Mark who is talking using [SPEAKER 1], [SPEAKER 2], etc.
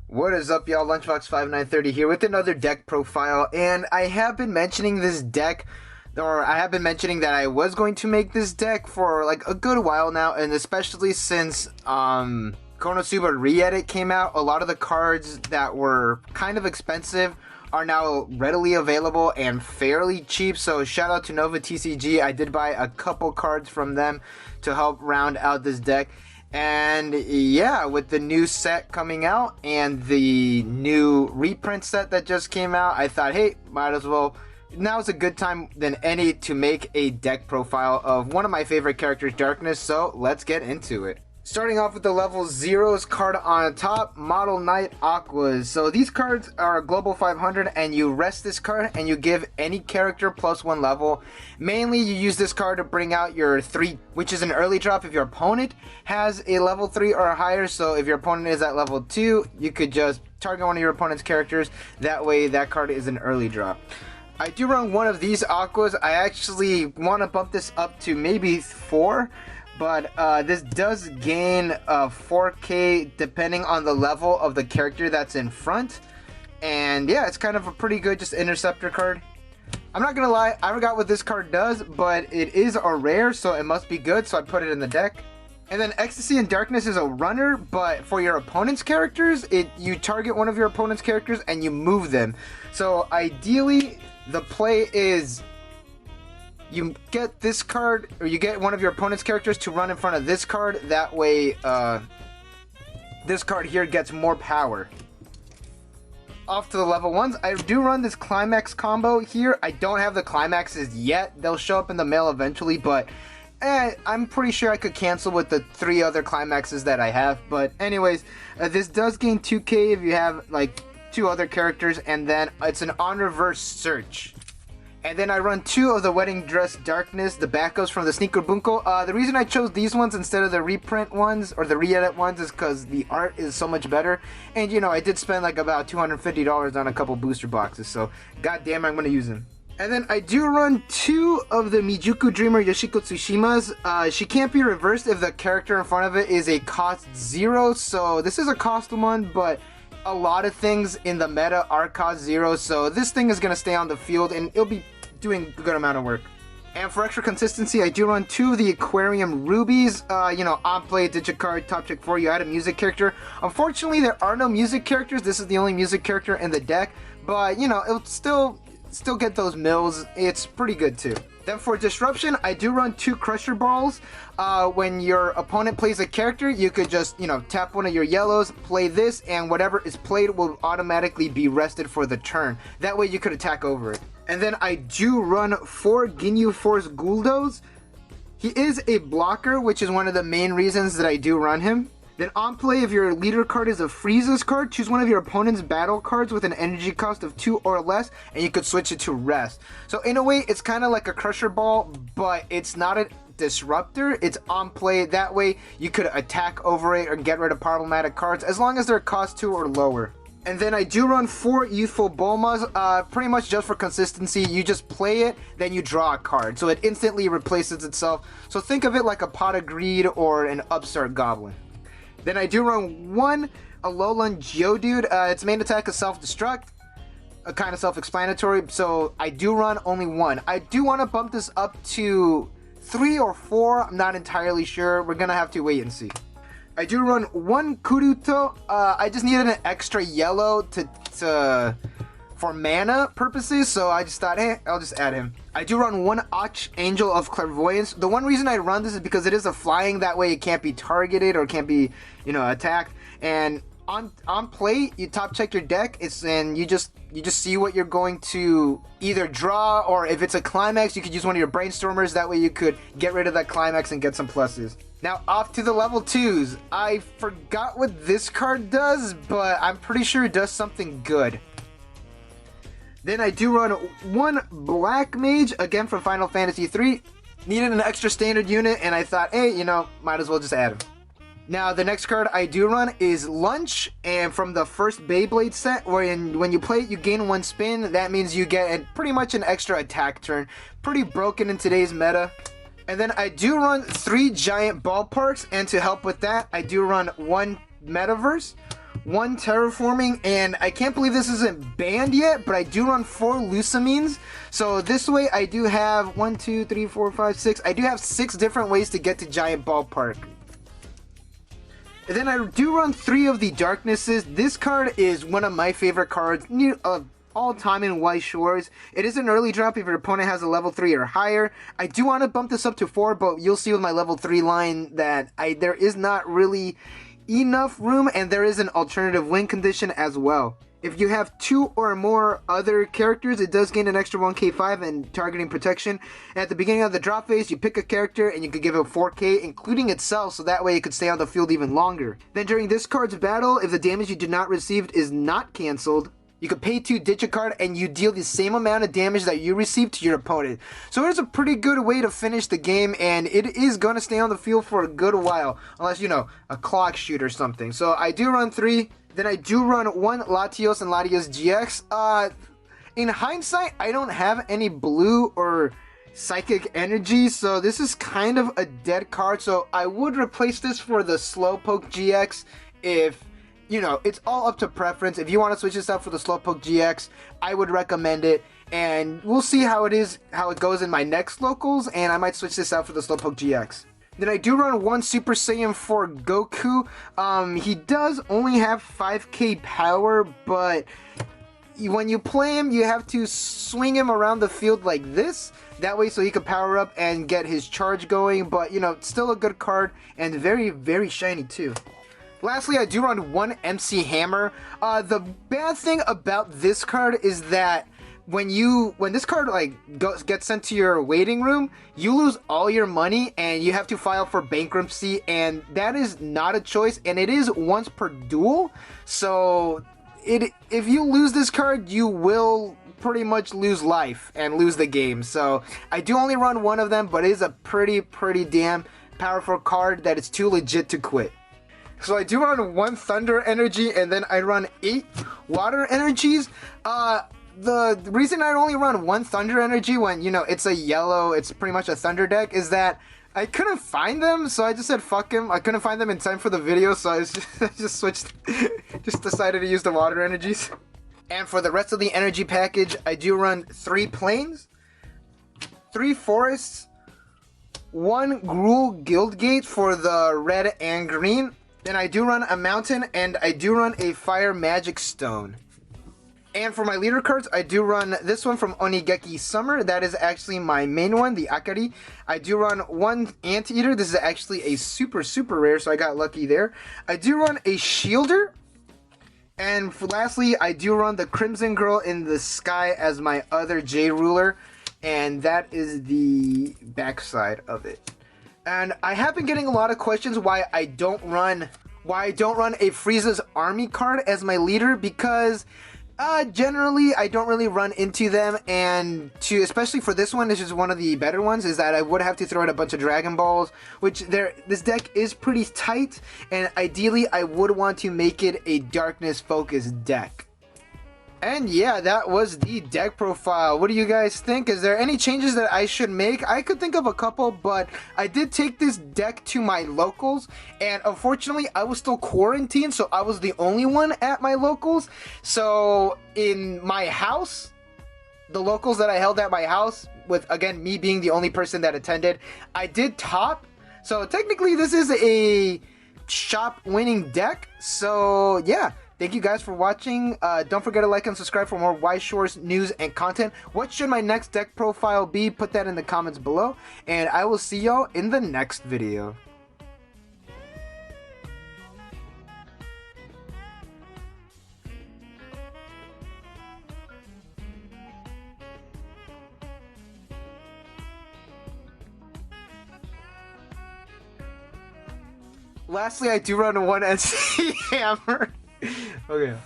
[SPEAKER 1] What is up, y'all? Lunchbox5930 here with another deck profile, and I have been mentioning this deck, or I have been mentioning that I was going to make this deck for like a good while now, and especially since Konosuba re-edit came out, a lot of the cards that were kind of expensive are now readily available and fairly cheap. So shout out to Nova TCG. I did buy a couple cards from them to help round out this deck. And yeah, with the new set coming out and the new reprint set that just came out, I thought, hey, might as well, now's a good time than any to make a deck profile of one of my favorite characters, Darkness. So let's get into it. Starting off with the level 0s card on top, Model Knight Aquas. So these cards are global 500 and you rest this card and you give any character +1 level. Mainly you use this card to bring out your 3, which is an early drop if your opponent has a level 3 or higher. So if your opponent is at level 2, you could just target one of your opponent's characters. That way that card is an early drop. I do run one of these Aquas. I actually want to bump this up to maybe 4. But this does gain 4K depending on the level of the character that's in front. And yeah, it's kind of a pretty good just interceptor card. I'm not gonna lie, I forgot what this card does, but it is a rare, so it must be good, so I put it in the deck. And then Ecstasy and Darkness is a runner, but for your opponent's characters, you target one of your opponent's characters and you move them. So ideally, the play is you get this card, or you get one of your opponent's characters to run in front of this card. That way, this card here gets more power. Off to the level 1s. I do run this Climax combo here. I don't have the Climaxes yet. They'll show up in the mail eventually, but I'm pretty sure I could cancel with the 3 other Climaxes that I have. But anyways, this does gain 2K if you have like 2 other characters, and then it's an on reverse search. And then I run 2 of the Wedding Dress Darkness, the backups from the Sneaker Bunko. The reason I chose these ones instead of the reprint ones, or the re-edit ones, is because the art is so much better. And you know, I did spend like about $250 on a couple booster boxes, so goddamn, I'm gonna use them. And then I do run 2 of the Mijuku Dreamer Yoshiko Tsushimas. She can't be reversed if the character in front of it is a cost 0, so this is a cost 1, but a lot of things in the meta are cost 0, so this thing is gonna stay on the field and it'll be doing a good amount of work. And for extra consistency, I do run 2 of the Aquarium Rubies. You know, on play, Digicard, top check 4, you add a music character. Unfortunately, there are no music characters. This is the only music character in the deck, but you know, it'll still get those mills. It's pretty good too. Then for Disruption, I do run 2 Crusher Balls. When your opponent plays a character, you could just, you know, tap one of your yellows, play this, and whatever is played will automatically be rested for the turn. That way you could attack over it. And then I do run 4 Ginyu Force Guldos. He is a blocker, which is one of the main reasons that I do run him. Then on play, if your leader card is a Freeze's card, choose one of your opponent's battle cards with an energy cost of 2 or less, and you could switch it to rest. So in a way, it's kind of like a Crusher Ball, but it's not a disruptor. It's on play. That way, you could attack over it or get rid of problematic cards, as long as they're cost 2 or lower. And then I do run 4 Youthful Bulmas, pretty much just for consistency. You just play it, then you draw a card. So it instantly replaces itself. So think of it like a Pot of Greed or an Upstart Goblin. Then I do run 1 Alolan Geodude. Its main attack is Self-Destruct. Kind of self-explanatory. So I do run only 1. I do want to bump this up to 3 or 4. I'm not entirely sure. We're going to have to wait and see. I do run 1 Kuruto. I just needed an extra yellow for mana purposes, so I just thought, hey, I'll just add him. I do run 1 Archangel of Clairvoyance. The one reason I run this is because it is a flying, that way it can't be targeted or can't be, you know, attacked. And on play, you top check your deck, and you just see what you're going to either draw, or if it's a Climax, you could use one of your Brainstormers. That way you could get rid of that Climax and get some pluses. Now off to the level 2s. I forgot what this card does, but I'm pretty sure it does something good. Then I do run 1 Black Mage, again from Final Fantasy III. Needed an extra standard unit, and I thought, hey, you know, might as well just add him. Now the next card I do run is Lunch, and from the first Beyblade set, when you play it, you gain 1 spin. That means you get pretty much an extra attack turn. Pretty broken in today's meta. And then I do run 3 Giant Ballparks, and to help with that, I do run 1 Metaverse, 1 terraforming, and I can't believe this isn't banned yet, but I do run 4 lucamines. So this way I do have 1, 2, 3, 4, 5, 6. I do have 6 different ways to get to Giant Ballpark. And then I do run 3 of the Darknesses. This card is one of my favorite cards of all time in Weiss Schwarz. It is an early drop if your opponent has a level 3 or higher. I do want to bump this up to 4, but you'll see with my level 3 line that there is not really enough room, and there is an alternative win condition as well. If you have 2 or more other characters, it does gain an extra 1k5 and targeting protection. And at the beginning of the drop phase, you pick a character and you can give it 4k, including itself, so that way it could stay on the field even longer. Then during this card's battle, if the damage you did not receive is not cancelled, you could pay 2, ditch a card, and you deal the same amount of damage that you received to your opponent. So it is a pretty good way to finish the game, and it is going to stay on the field for a good while. Unless, you know, a clock shoot or something. So I do run 3. Then I do run 1 Latios and Latios GX. In hindsight, I don't have any blue or psychic energy, so this is kind of a dead card. So I would replace this for the Slowpoke GX if, you know, it's all up to preference. If you want to switch this out for the Slowpoke GX, I would recommend it. And we'll see how it goes in my next locals, and I might switch this out for the Slowpoke GX. Then I do run 1 Super Saiyan 4 Goku. He does only have 5k power, but when you play him, you have to swing him around the field like this. That way so he can power up and get his charge going. But, you know, still a good card and very, very shiny too. Lastly, I do run 1 MC Hammer. The bad thing about this card is that when this card gets sent to your waiting room, you lose all your money and you have to file for bankruptcy, and that is not a choice, and it is once per duel. So if you lose this card, you will pretty much lose life and lose the game. So I do only run 1 of them, but it is a pretty damn powerful card that it's too legit to quit. So I do run 1 Thunder Energy, and then I run 8 Water Energies. The reason I only run 1 Thunder Energy when, you know, it's a yellow, it's pretty much a Thunder deck, is that I couldn't find them, so I just said fuck him. I couldn't find them in time for the video, so I just switched, just decided to use the Water Energies. And for the rest of the energy package, I do run 3 Plains, 3 Forests, 1 Gruul Guildgate for the red and green. Then I do run a Mountain, and I do run a Fire Magic Stone. And for my leader cards, I do run this one from Onigeki Summer. That is actually my main one, the Akari. I do run 1 Anteater. This is actually a super rare, so I got lucky there. I do run a Shielder. And lastly, I do run the Crimson Girl in the Sky as my other J Ruler. And that is the backside of it. And I have been getting a lot of questions why I don't run a Frieza's Army card as my leader, because generally I don't really run into them, and especially for this one, this is one of the better ones, is that I would have to throw in a bunch of Dragon Balls, which this deck is pretty tight, and ideally I would want to make it a Darkness focused deck. And yeah, that was the deck profile. What do you guys think? Is there any changes that I should make? I could think of a couple, but I did take this deck to my locals, and unfortunately I was still quarantined, so I was the only one at my locals. So in my house, the locals that I held at my house, with again me being the only person that attended, I did top. So technically this is a shop winning deck. So yeah. Thank you guys for watching. Don't forget to like and subscribe for more Weiss Schwarz news and content. What should my next deck profile be? Put that in the comments below. And I will see y'all in the next video. Lastly, I do run 1 NC Hammer. Okay.